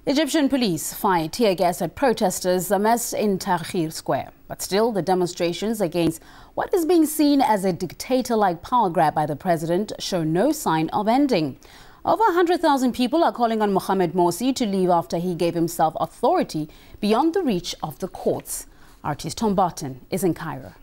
Egyptian police fired tear gas at protesters amassed in Tahrir Square. But still, the demonstrations against what is being seen as a dictator-like power grab by the president show no sign of ending. Over 100,000 people are calling on Mohamed Morsi to leave after he gave himself authority beyond the reach of the courts. Artist Tom Barton is in Cairo.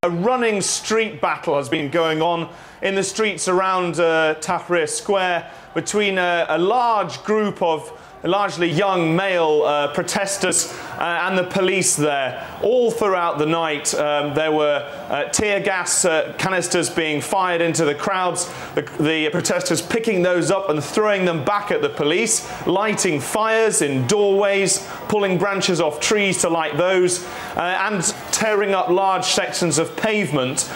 A running street battle has been going on in the streets around Tahrir Square between a large group of largely young male protesters and the police there. All throughout the night there were tear gas canisters being fired into the crowds, the protesters picking those up and throwing them back at the police, lighting fires in doorways, pulling branches off trees to light those, and tearing up large sections of pavement,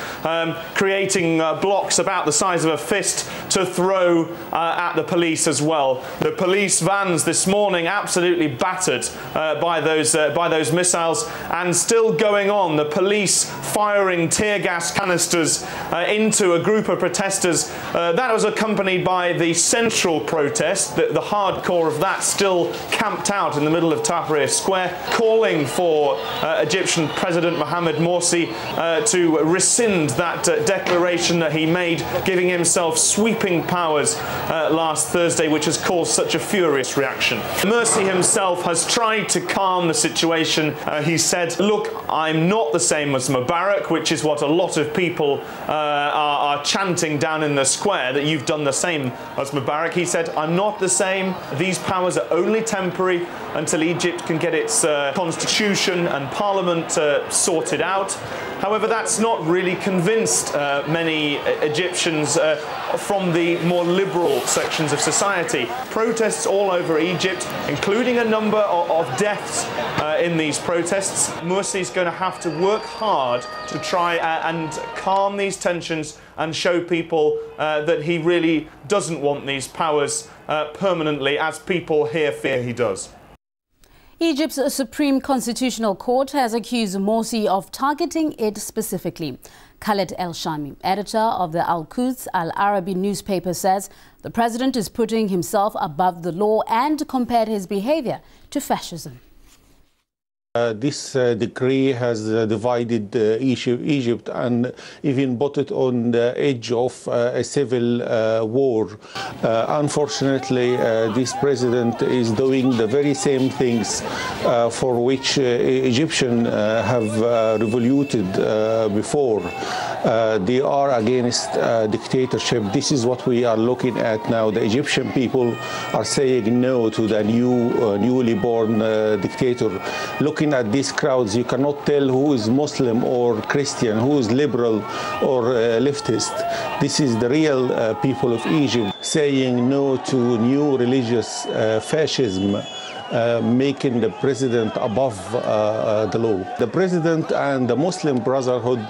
creating blocks about the size of a fist to throw at the police as well. The police vans this morning absolutely battered by those missiles, and still going on. The police firing tear gas canisters into a group of protesters. That was accompanied by the central protest, the hardcore of that still camped out in the middle of Tahrir Square, calling for Egyptian President Mohamed Morsi to rescind that declaration that he made, giving himself sweeping powers last Thursday, which has caused such a furious reaction. Morsi himself has tried to calm the situation. He said, look, I'm not the same as Mubarak, which is what a lot of people are chanting down in the square, that you've done the same as Mubarak. He said, I'm not the same. These powers are only temporary until Egypt can get its constitution and parliament sorted out. However, that's not really convinced many Egyptians from the more liberal sections of society. Protests all over Egypt, including a number of deaths in these protests. Morsi is going to have to work hard to try and calm these tensions and show people that he really doesn't want these powers permanently, as people here fear he does. Egypt's Supreme Constitutional Court has accused Morsi of targeting it specifically. Khaled El-Shami, editor of the Al-Quds Al-Arabi newspaper, says the president is putting himself above the law and compared his behavior to fascism. This decree has divided Egypt and even put it on the edge of a civil war. Unfortunately, this president is doing the very same things for which Egyptians have revoluted before. They are against dictatorship. This is what we are looking at now. The Egyptian people are saying no to the newly born dictator. Looking at these crowds, you cannot tell who is Muslim or Christian, who is liberal or leftist. This is the real people of Egypt saying no to new religious fascism, making the president above the law. The president and the Muslim Brotherhood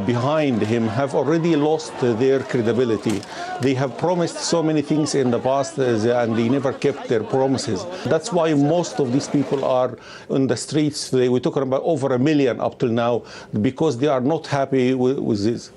behind him have already lost their credibility. They have promised so many things in the past and they never kept their promises. That's why most of these people are on the streets today. We're talking about over 1 million up till now, because they are not happy with this.